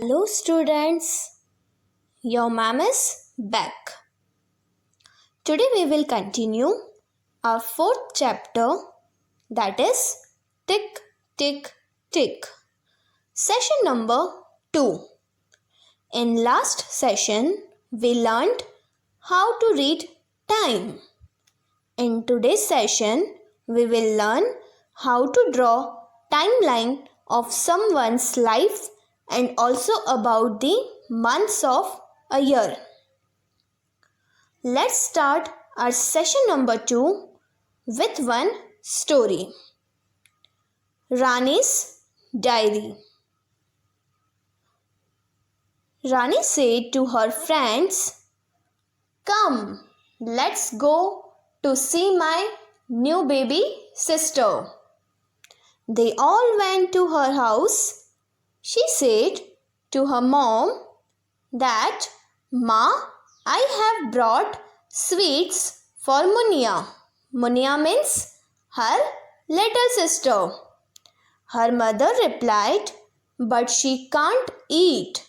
Hello students, your ma'am is back. Today we will continue our fourth chapter, that is Tick Tick Tick. Session number 2. In last session we learned how to read time. In today's session we will learn how to draw timeline of someone's life and also about the months of a year. Let's start our session number 2 with one story. Rani's Diary. Rani said to her friends, "Come, let's go to see my new baby sister." They all went to her house. She said to her mom that, "Ma, I have brought sweets for Munia." Munia means her little sister. Her mother replied, "But she can't eat.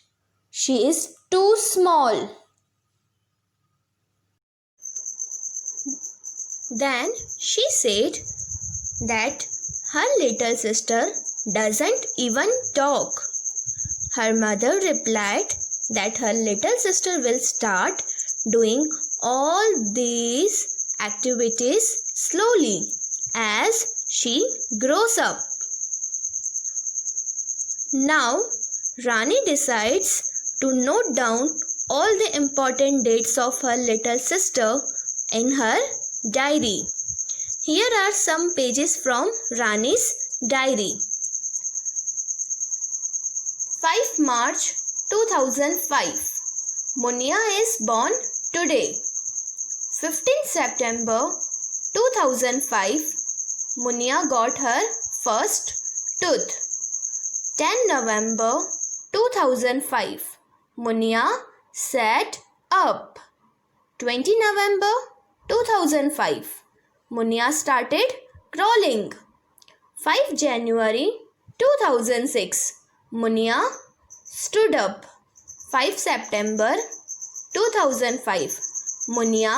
She is too small." Then she said that her little sister doesn't even talk. Her mother replied that her little sister will start doing all these activities slowly as she grows up. Now, Rani decides to note down all the important dates of her little sister in her diary. Here are some pages from Rani's diary. 5 March 2005. Munia is born today. 15 September 2005. Munia got her first tooth. 10 November 2005. Munia sat up. 20 November 2005. Munia started crawling. 5 January 2006. Munia stood up. 5 September 2005. Munia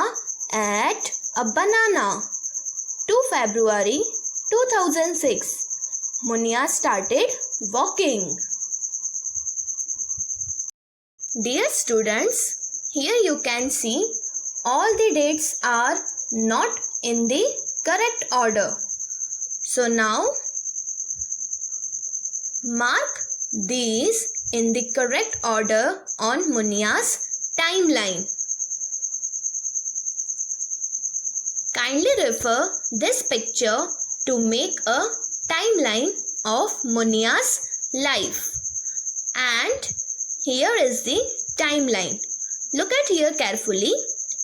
ate a banana. 2 February 2006. Munia started walking. Dear students, here you can see all the dates are not in the correct order. So now mark these in the correct order on Munia's timeline. Kindly refer this picture to make a timeline of Munia's life. And here is the timeline. Look at here carefully.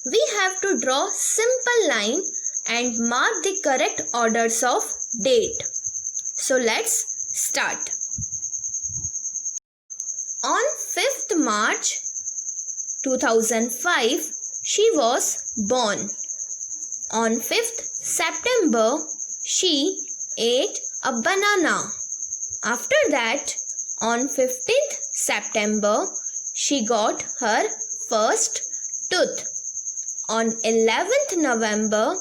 We have to draw simple line and mark the correct orders of date. So let's start. On 5th March 2005, she was born. On 5th September, she ate a banana. After that, on 15th September, she got her first tooth. On 11th November,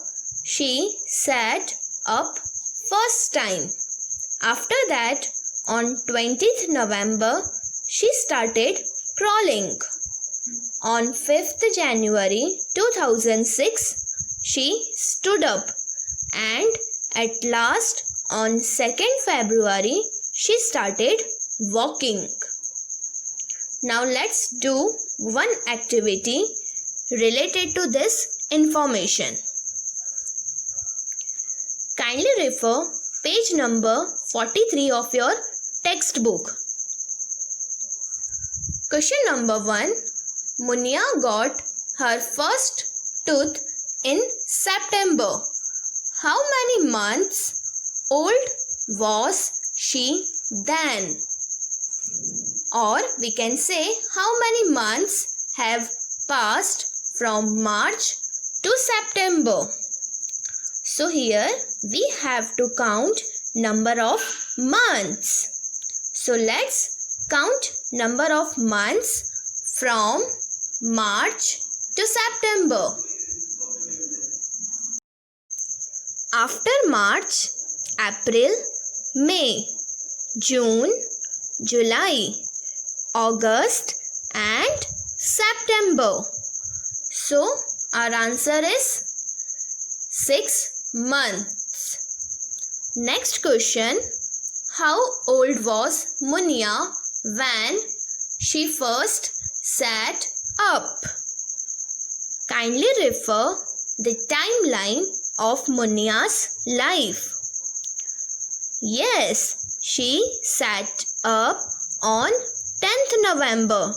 she sat up first time. After that, on 20th November, she started crawling. On 5th January 2006, she stood up. And at last, on 2nd February, she started walking. Now let's do one activity related to this information. Kindly refer page number 43 of your textbook. Question number 1. Munia got her first tooth in September. How many months old was she then? Or we can say how many months have passed from March to September. So here we have to count number of months. So let's Count number of months from March to September. After March, April, May, June, July, August and September. So our answer is 6 months. Next question. How old was Munia when she first sat up? Kindly refer the timeline of Munia's life. Yes, she sat up on 10th November.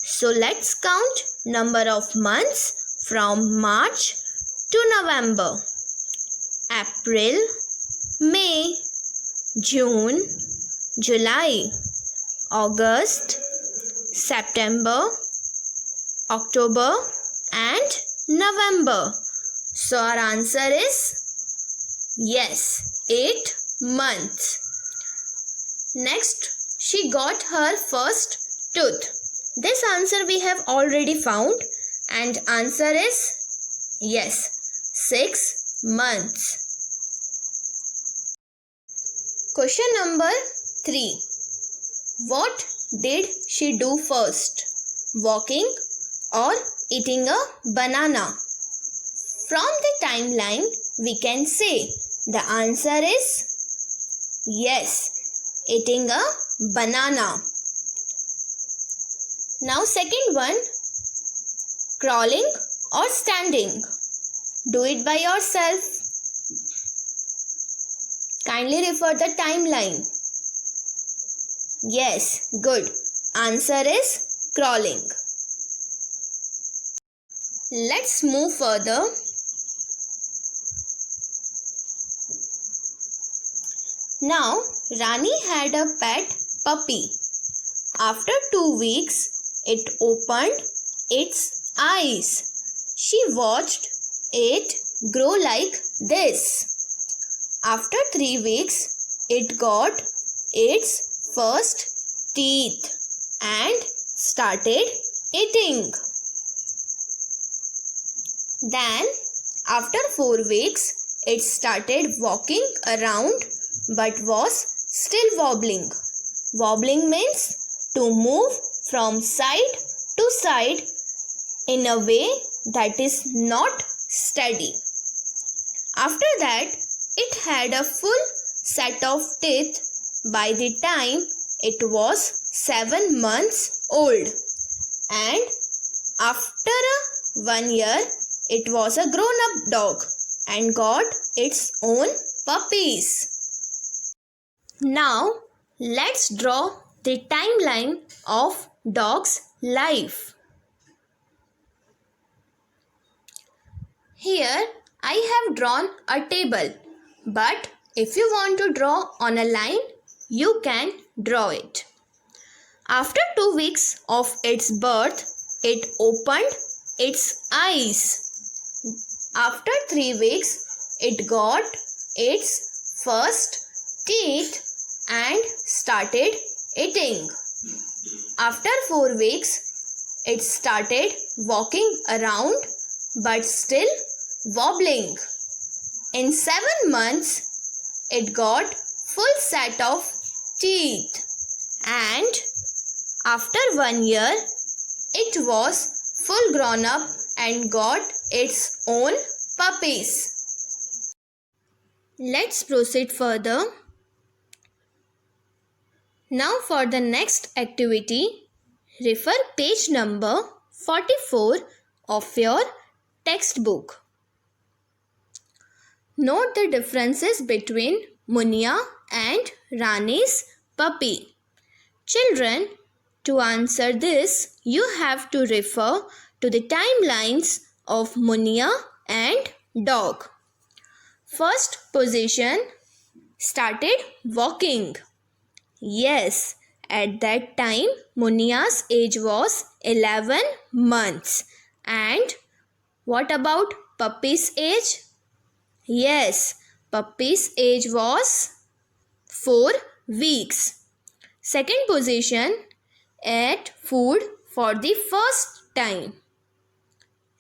So let's count number of months from March to November. April, May, June, July, August, September, October and November. So our answer is yes, 8 months. Next, she got her first tooth. This answer we have already found and answer is yes, 6 months. Question number 3. What did she do first? Walking or eating a banana? From the timeline, we can say the answer is yes, eating a banana. Now second one, crawling or standing? Do it by yourself. Kindly refer the timeline. Yes, good. Answer is crawling. Let's move further. Now, Rani had a pet puppy. After 2 weeks, it opened its eyes. She watched it grow like this. After 3 weeks, it got its first teeth and started eating. Then, after 4 weeks, it started walking around but was still wobbling. Wobbling means to move from side to side in a way that is not steady. After that, it had a full set of teeth by the time it was 7 months old. And after 1 year, it was a grown-up dog and got its own puppies. Now, let's draw the timeline of dog's life. Here, I have drawn a table, but if you want to draw on a line, you can draw it. After 2 weeks of its birth, it opened its eyes. After 3 weeks, it got its first teeth and started eating. After 4 weeks, it started walking around but still wobbling. In 7 months, it got full set of teeth, and after 1 year, it was full grown up and got its own puppies. Let's proceed further. Now for the next activity, refer page number 44 of your textbook. Note the differences between Munia and Rani's puppy. Children, to answer this, you have to refer to the timelines of Munia and dog. First position, started walking. Yes, at that time Munia's age was 11 months. And what about puppy's age? Yes, puppy's age was 4 weeks. Second position, ate food for the first time?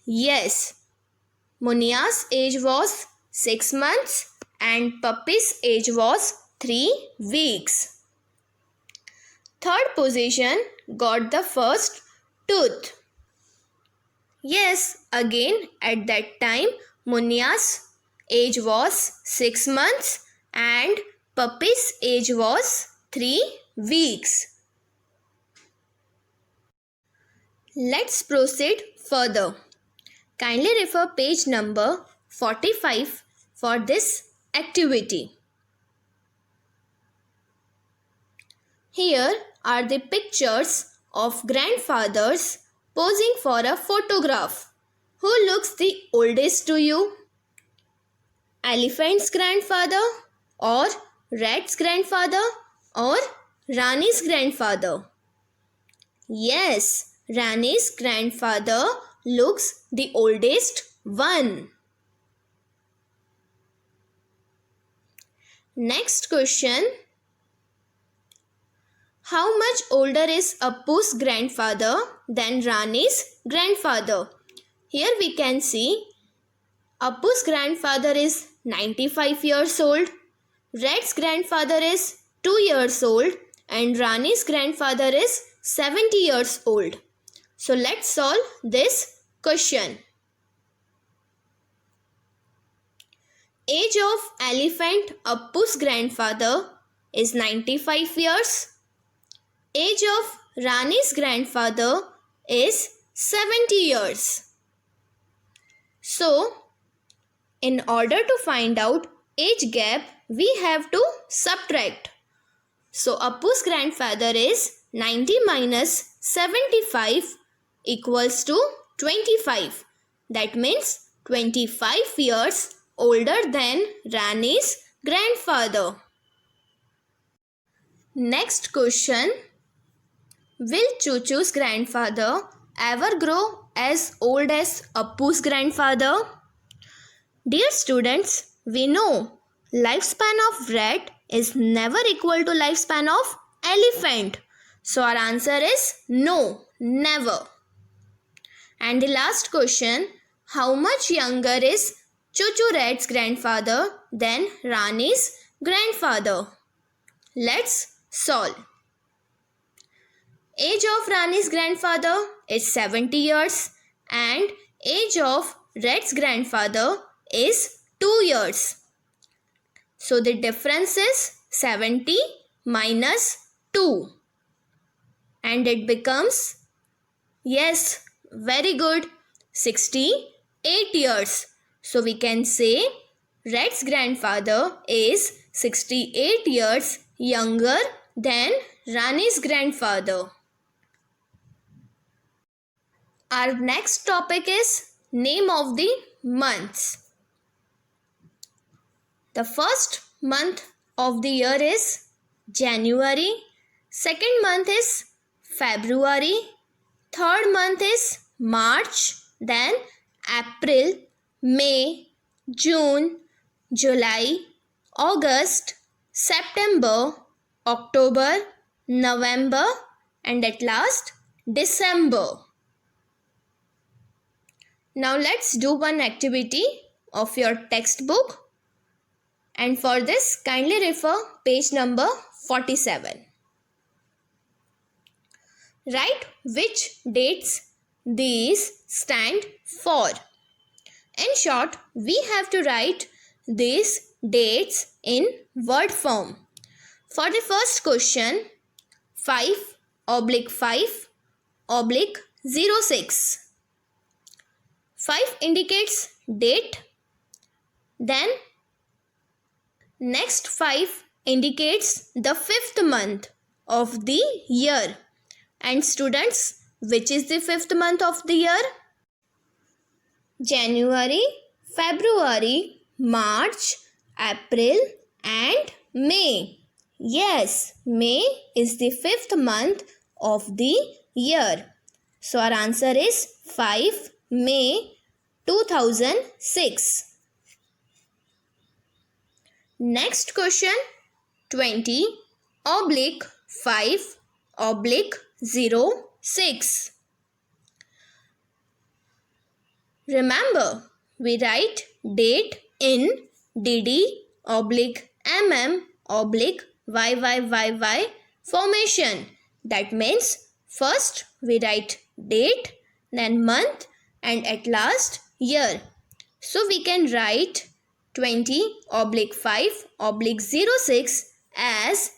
Yes, Munia's age was 6 months and Puppy's age was 3 weeks. Third position got the first tooth. Yes, again at that time Munia's age was 6 months and Puppy's age was 3 weeks. Let's proceed further. Kindly refer page number 45 for this activity. Here are the pictures of grandfathers posing for a photograph. Who looks the oldest to you? Elephant's grandfather or rat's grandfather or Rani's grandfather? Yes, Rani's grandfather looks the oldest one. Next question. How much older is Appu's grandfather than Rani's grandfather? Here we can see Appu's grandfather is 95 years old, Rat's grandfather is 2 years old and Rani's grandfather is 70 years old. So let's solve this question. Age of elephant Appu's grandfather is 95 years. Age of Rani's grandfather is 70 years. So, in order to find out age gap, we have to subtract. So, Appu's grandfather is 90 minus 75 equals to 25. That means 25 years older than Rani's grandfather. Next question. Will Chuchu's grandfather ever grow as old as Appu's grandfather? Dear students, we know lifespan of rat is never equal to lifespan of elephant. So our answer is no, never. And the last question, how much younger is Chuchu rat's grandfather than Rani's grandfather? Let's solve. Age of Rani's grandfather is 70 years and age of Rat's grandfather is 2 years. So the difference is 70 minus 2 and it becomes, yes, very good, 68 years. So we can say Rat's grandfather is 68 years younger than Rani's grandfather. Our next topic is name of the months. The first month of the year is January. Second month is February. Third month is March. Then April, May, June, July, August, September, October, November, and at last December. Now let's do one activity of your textbook, and for this kindly refer page number 47. Write which dates these stand for. In short, we have to write these dates in word form. For the first question, 5/5/06. 5 indicates date. Then next 5 indicates the 5th month of the year. And students, which is the 5th month of the year? January, February, March, April and May. Yes, May is the 5th month of the year. So our answer is 5 May 2006. Next question, 20/5/6. 06. Remember, we write date in DD/MM/YYYY formation. That means first we write date, then month, and at last year. So we can write 20/5/06 as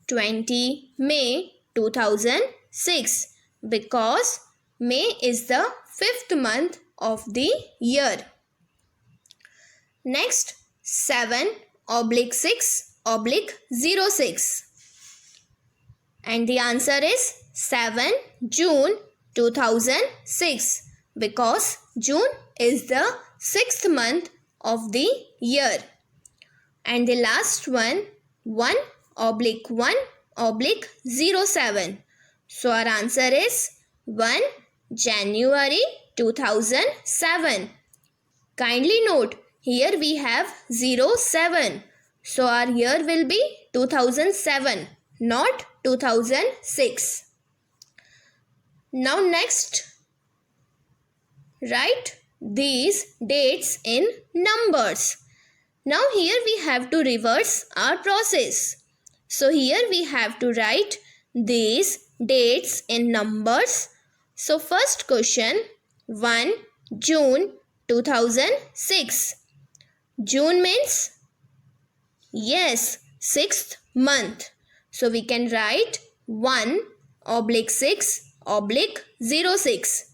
20 May 2006 because May is the 5th month of the year. Next, 7/6/06 and the answer is 7 June 2006 because June is the 6th month of the year. And the last one, 1/1/07. So our answer is 1 January 2007. Kindly note, here we have 07. So our year will be 2007, not 2006. Now next, write these dates in numbers. Now here we have to reverse our process. So here we have to write these dates in numbers. So first question, 1 June 2006. June means, yes, 6th month. So we can write 1/6/06.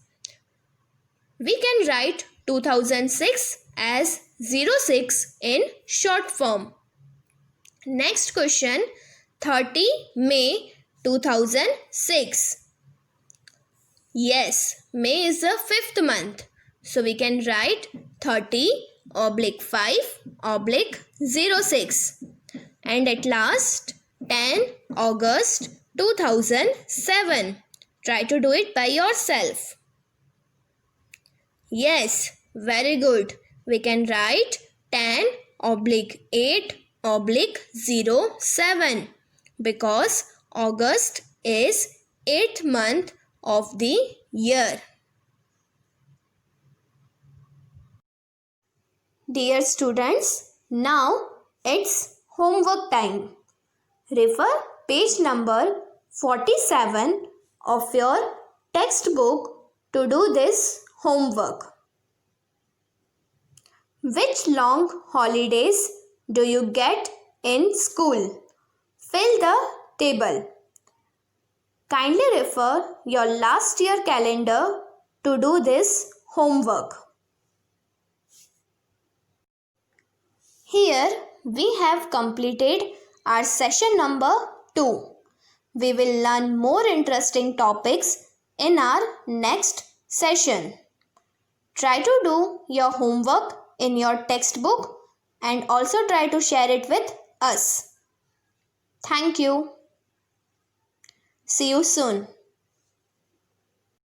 We can write 2006 as 06 in short form. Next question, 30 May 2006. Yes, May is the 5th month. So we can write 30/5/06. And at last, 10 August 2007. Try to do it by yourself. Yes, very good. We can write 10/8/07 because August is 8th month of the year. Dear students, now it's homework time. Refer page number 47 of your textbook to do this homework. Which long holidays do you get in school? Fill the table. Kindly refer your last year calendar to do this homework. Here we have completed our session number 2. We will learn more interesting topics in our next session. Try to do your homework in your textbook and also try to share it with us. Thank you. See you soon.